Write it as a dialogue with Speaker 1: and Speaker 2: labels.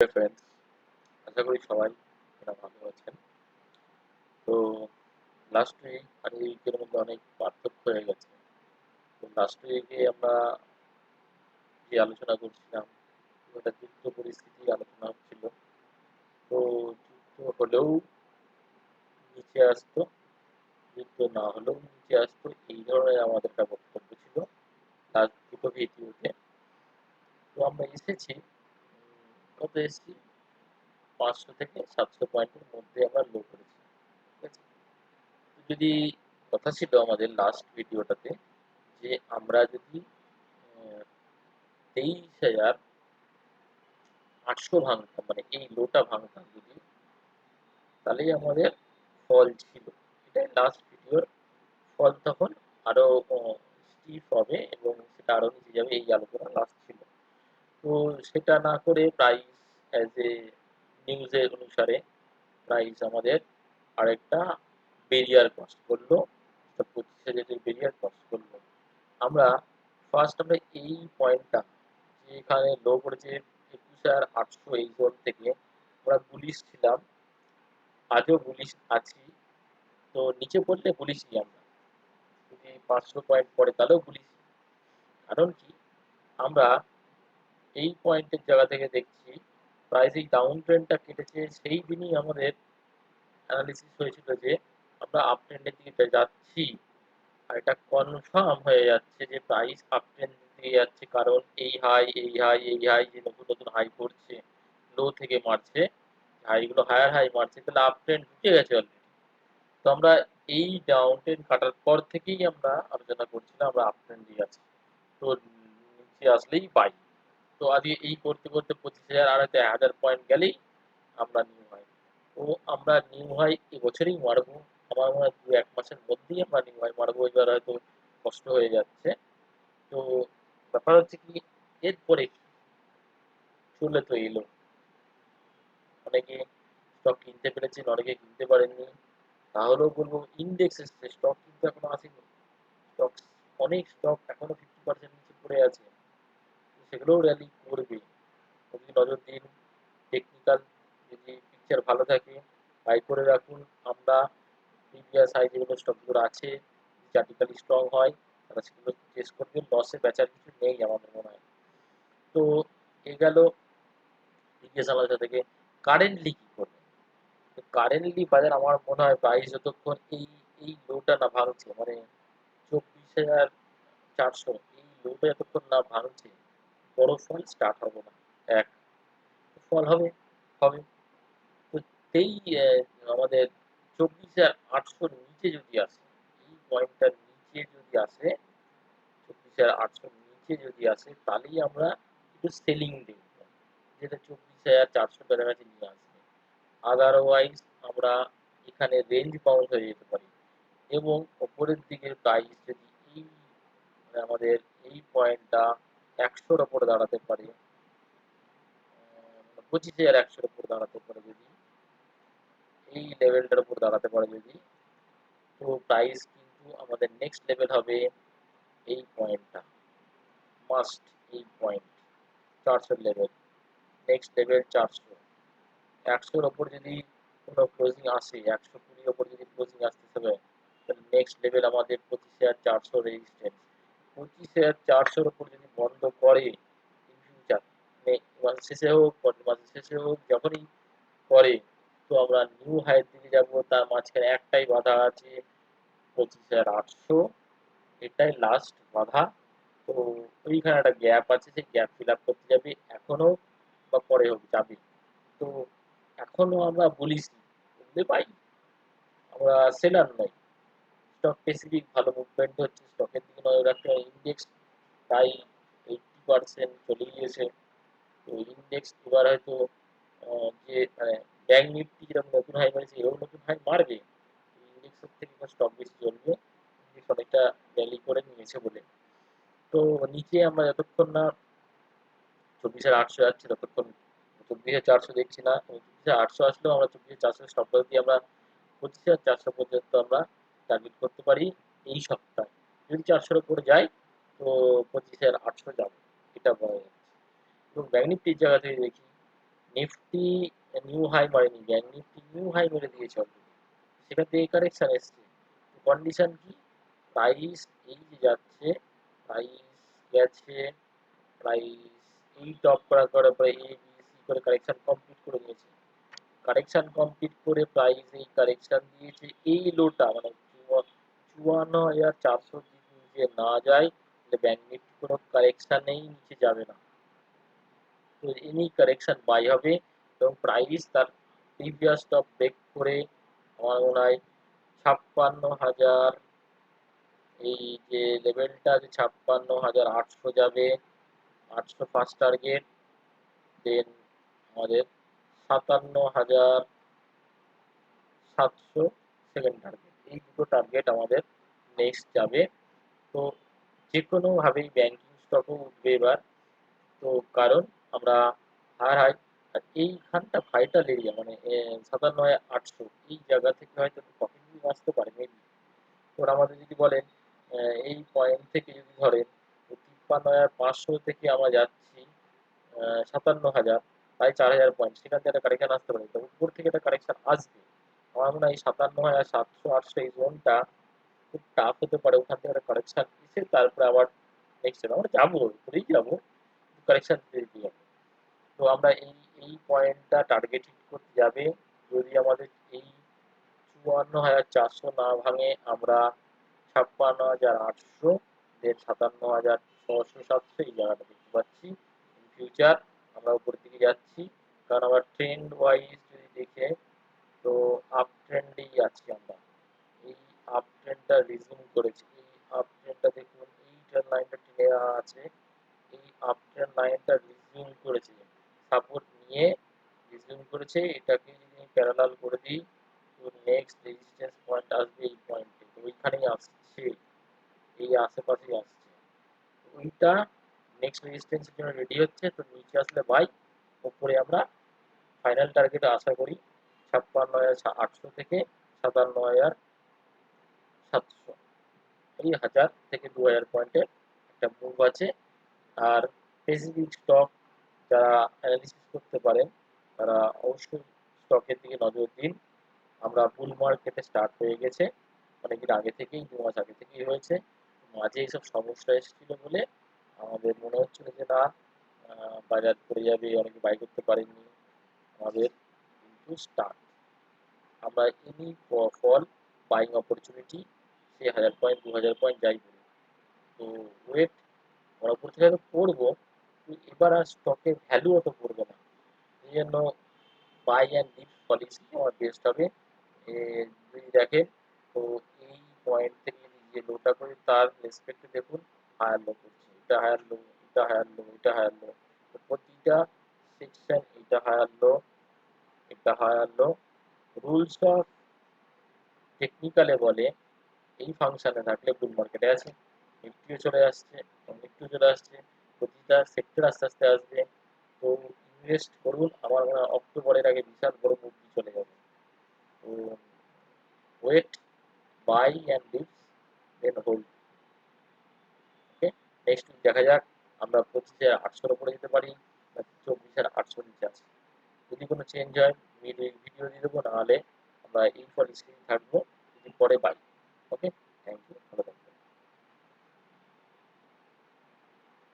Speaker 1: Friends, আশা করি সবাই ভালো আছেন। তো লাস্ট উইক আর এই উইকের মধ্যে অনেক পার্থক্য হয়ে গেছে। তো লাস্ট উইকে আমরা যে আলোচনা করছিলাম ওটা যুদ্ধ পরিস্থিতি আলোচনা হচ্ছিল। তো যুদ্ধ হলেও নিচে আসতো, যুদ্ধ না হলেও নিচে আসতো, এই ধরনের আমাদের একটা বক্তব্য ছিল লাস্ট দুটো ভিডিওতে। তো আমরা এসেছি, কত এসেছি, 500 থেকে 700 পয়েন্টের মধ্যে আমরা লো করেছি। ঠিক আছে, যদি কথা ছিল আমাদের লাস্ট ভিডিওটাতে যে আমরা যদি 23,800 ভাঙতাম, মানে এই লোটা ভাঙতাম যদি, তাহলেই আমাদের ফল ছিল। এটাই লাস্ট ভিডিওর ফল। তখন আরো স্টিফ হবে এবং সেটা আরো নিচে যাবে, এই আলোচনা লাস্ট ছিল। তো সেটা না করে প্রাইস অ্যাজ এ নিউজের অনুসারে প্রাইস আমাদের আরেকটা বেরিয়ার ক্রস করলো, 25,000 বেরিয়ার ক্রস করলো। আমরা আমরা এই পয়েন্টটা যেখানে লো করেছে 21,800, এই জোন থেকে আমরা বুলিশ ছিলাম, আজও বুলিশ আছি। তো নিচে পড়লে বুলিশই আমরা, যদি 500 পয়েন্ট পড়ে তাহলেও বুলিশ। কারণ কি, আমরা এই পয়েন্টের জায়গা থেকে দেখছি প্রাইস এই ডাউন ট্রেন্ডটা কেটেছে, সেই দিনই আমাদের অ্যানালিসিস হয়েছিল যে আমরা আপ ট্রেন্ডের দিকে যাচ্ছি। আর এটা কনফার্ম হয়ে যাচ্ছে যে প্রাইস আপ ট্রেন্ড দিয়ে যাচ্ছে, কারণ এই হাই, এই হাই, এই হাই যে নতুন নতুন হাই করছে, লো থেকে মারছে, হাইগুলো হায়ার হাই মারছে, তাহলে আপ ট্রেন্ড ঢুকে গেছে অলরেডি। তো আমরা এই ডাউন ট্রেন্ড কাটার পর থেকেই আমরা আলোচনা করছিলাম আমরা আপ ট্রেন্ড দিয়ে আছি। তো নিচে আসলেই বাই। তো আজকে এই করতে করতে 25,000 আর 1,000 পয়েন্ট গেলেই আমরা নিউ হাই। তো আমরা নিউ হাই এবছরেই মারবো। আমার মনে হয় 2-1 মাসের মধ্যেই আমরা নিউ হাই মারবো। এবার হয়তো কষ্ট হয়ে যাচ্ছে। তো ব্যাপার হচ্ছে কি, এরপরে কি চলে তো এলো, অনেকে স্টক কিনতে পেরেছেন, অনেকে কিনতে পারেননি। তাহলেও বলবো ইন্ডেক্স এসছে, স্টক কিন্তু এখনো আসেনি। স্টক, অনেক স্টক এখনো 50% নিচে পড়ে আছে, সেগুলোও র্যালি করবে। যদি নজর দিন, টেকনিক্যাল যদি পিকচার ভালো থাকে বাই করে রাখুন। আমরা প্রিভিয়াস হাই যেগুলো স্টকগুলো আছে, চার্টিক্যালি স্ট্রং হয়, তারা সেগুলো চেস করবেন। লসে বেচার কিছু নেই আমাদের মনে হয়। তো এ গেল প্রিভিয়াস আলোচনা থেকে। কারেন্টলি কি করবে? কারেন্টলি বাজার আমার মনে হয় প্রাইস যতক্ষণ এই এই লোটা না ভাঙছে, মানে 24,400, এই লোটা যতক্ষণ না ভাঙছে, বড় ফল স্টার্ট হবে না। এক, ফল হবে, হবে। তো সেই আমাদের 24,800 নিচে যদি আসে, এই পয়েন্টটার নিচে যদি আসে, 24,800 নিচে যদি আসে, তাহলেই আমরা একটু সেলিং দেখবো, যেটা 24,400 কাছাকাছি নিয়ে আসবে। আদারওয়াইজ আমরা এখানে রেঞ্জ বাউন্ড হয়ে যেতে পারি, এবং ওপরের দিকের প্রাইস যদি এই আমাদের এই পয়েন্টটা 100-র ওপরে দাঁড়াতে পারে, 25,100-র উপর দাঁড়াতে পারে, যদি এই লেভেলটার উপর দাঁড়াতে পারে যদি, তো প্রাইস কিন্তু আমাদের নেক্সট লেভেল হবে এই পয়েন্টটা, মাস্ট, এই পয়েন্ট 400 লেভেল, নেক্সট লেভেল 400। 100-র ওপর যদি কোনো ক্লোজিং আসে, 120-র ওপর যদি ক্লোজিং আসতে হবে, তাহলে নেক্সট লেভেল আমাদের 25,400 রেজিস্ট্যান্স। 25,400-র ওপর যদি বন্ধ করে ইন ফিউচার, মানে মাস শেষে হোক, পরের মাসের শেষে হোক, যখনই করে, তো আমরা নিউ হাইয়ের দিকে যাব। তার মাঝখানে একটাই বাধা আছে, 25,800, এটাই লাস্ট বাধা। তো ওইখানে একটা গ্যাপ আছে, সেই গ্যাপ ফিল আপ করতে যাবে, এখনো বা পরে হোক যাবে। তো এখনো আমরা বলিছি, বুঝতে পাই আমরা সেলার নই। স্টক স্পেসিফিক ভালো মুভমেন্ট হচ্ছে, স্টকের দিকে নজর রাখতে হয়। ইন্ডেক্স প্রায় 80% চলে গিয়েছে। তো ইন্ডেক্স এবার হয়তো যে ব্যাংক নিফটি যেরকম নতুন হাই মারছে, এরকম নতুন হাই মারবে। ইন্ডেক্সের থেকে স্টক বেশি চলবে, ইন্ডেক্স অনেকটা র্যালি করে নিয়েছে বলে। তো নিচে আমরা যতক্ষণ না 24,800 যাচ্ছে, ততক্ষণ 24,400 দেখছি না। 24,800 আসলেও আমরা 24,400 স্টপ লস দিয়ে আমরা 25,400 পর্যন্ত আমরা টার্গেট করতে পারি এই সপ্তাহে। যদি 400-র উপরে যায়, তো 25,800 যাবে, এটা বলা যাচ্ছে। এবং ব্যাংক নিফটির জায়গা থেকে দেখি, নিফটি নিউ হাই মারেনি, ব্যাংক নিফটি নিউ হাই মেরে দিয়েছে অলরেডি, সেখান থেকে কারেকশন এসছে। কন্ডিশন কি? প্রাইস এই যে যাচ্ছে, প্রাইস গেছে, প্রাইস এই টপ করার পরে এ বি সি করে কারেকশন কমপ্লিট করে নিয়েছে। কারেকশন কমপ্লিট করে প্রাইস এই কারেকশন দিয়েছে এই লোটা, মানে 54,400 যদি নিচে না যায় তাহলে ব্যাংক নিফটি কোনো কারেকশনেই নিচে যাবে না, তো এনি কারেকশন বাই হবে এবং প্রাইস তার প্রিভিয়াস টপ ব্রেক করে আমার মনে হয় 56,000, এই যে লেভেলটা আছে 56,800 যাবে, 800 ফার্স্ট টার্গেট, দেন আমাদের 57,700 সেকেন্ড টার্গেট, এই দুটো টার্গেট আমাদের নেক্সট যাবে। তো যে কোনোভাবেই ব্যাংকিং স্টকও উঠবে এবার, তো কারণ আমরা হার হাই আর এইখানটা ভাইটাল এরিয়া, মানে 57,800 এই জায়গা থেকে হয়তো প্রফিট আসতে পারে মেবি। ওরা আমাদের যদি বলেন এই পয়েন্ট থেকে যদি ধরেন 53,500 থেকে আমরা যাচ্ছি 57,000, প্রায় 4,000 পয়েন্ট, সেখান থেকে একটা কারেকশন আসতে পারে, তো উপর থেকে একটা কারেকশন আসবে। আমার মনে হয় এই 57,700-800 এই জোনটা খুব টাফ হতে পারে, ওখান থেকে একটা কারেকশন এসে তারপরে আবার নেক্সট আমরা যাবো, ঘুরেই যাবো, কারেকশন দিতে যাবো। তো আমরা এই এই পয়েন্টটা টার্গেট হিট করতে যাবে, যদি আমাদের এই 54,400 না ভাঙে আমরা 56,800, দেন 57,600-700 এই জায়গাটা দেখতে পাচ্ছি। ইন ফিউচার আমরা উপরের দিকে যাচ্ছি, কারণ আমরা ট্রেন্ড ওয়াইজ যদি দেখে তো আপ ট্রেন্ডেই আছি আমরা। এই আপ ট্রেন্ডটা রিজিউম করেছি, এই আপ ট্রেন্ডটা দেখুন, এই ট্রেন্ড লাইনটা টেনে আছে, এই আপ ট্রেন্ড লাইনটা রিজিউম করেছে, সাপোর্ট নিয়ে রিজিউম করেছে, এটাকে যদি প্যারালাল করে দিই তো নেক্সট রেজিস্ট্যান্স পয়েন্ট আসবে এই পয়েন্টে, তো ওইখানেই আসছে, এই আশেপাশেই আসছে, ওইটা নেক্সট রেজিস্ট্যান্সের জন্য রেডি হচ্ছে, তো নিচে আসলে বাই, উপরে আমরা ফাইনাল টার্গেট আশা করি 56,800 থেকে 57,700, এই 1000 থেকে 2000 পয়েন্টের একটা মুভ আছে। আর স্পেসিফিক স্টক যারা অ্যানালিসিস করতে পারেন তারা অবশ্যই স্টকের দিকে নজর দিন। আমরা বুল মার্কেটে স্টার্ট হয়ে গেছে অনেকদিন আগে থেকেই, 2 মাস আগে থেকেই হয়েছে, মাঝে এইসব সমস্যা এসেছিল বলে আমাদের মনে হচ্ছিল যে না বাজার পড়ে যাবে, অনেকে বাই করতে পারেননি, আমাদের কিন্তু স্টার্ট, আমরা এনি ফল বাইং অপরচুনিটি, সে 1000 পয়েন্ট 2000 পয়েন্ট যাই বলি, তো ওয়েট, আমরা উপর থেকে হয়তো পড়বো কিন্তু এবার আর স্টকের ভ্যালু অত পড়বে না, এই জন্য বাই অ্যান্ড ডিপ পলিসি আমার বেস্ট হবে। যদি দেখেন তো এই পয়েন্ট থেকে যদি যে লোটা করে তার রেসপেক্টে দেখুন হায়ার লো করছে, এটা হায়ার লো, এটা হায়ার লো, এটা হায়ার লো, তো প্রতিটা সেকশন, এটা হায়ার লো, এটা হায়ার লো, রুলস অফ টেকনিক্যালে বলে এই ফাংশনে থাকলে বুল মার্কেটে আছে, নিফটিও চলে আসছে, নিফটিও চলে আসছে, প্রতিটা সেক্টর আস্তে আস্তে আসবে, তো ইনভেস্ট করুন, আমার মনে হয় অক্টোবরের আগে বিশাল বড় মুভি চলে যাবে, তো wait, buy and dips, then hold. Okay, next week দেখা যাক আমরা 25,800 উপরে যেতে পারি না 24,800 নিচে আসি, যদি কোনো চেঞ্জ হয় ভিডিও দিয়ে দেবো, নাহলে আমরা এই পলিসি থাকবো, যদি পরে বাই। ওকে, থ্যাংক ইউ, ভালো থাকবেন।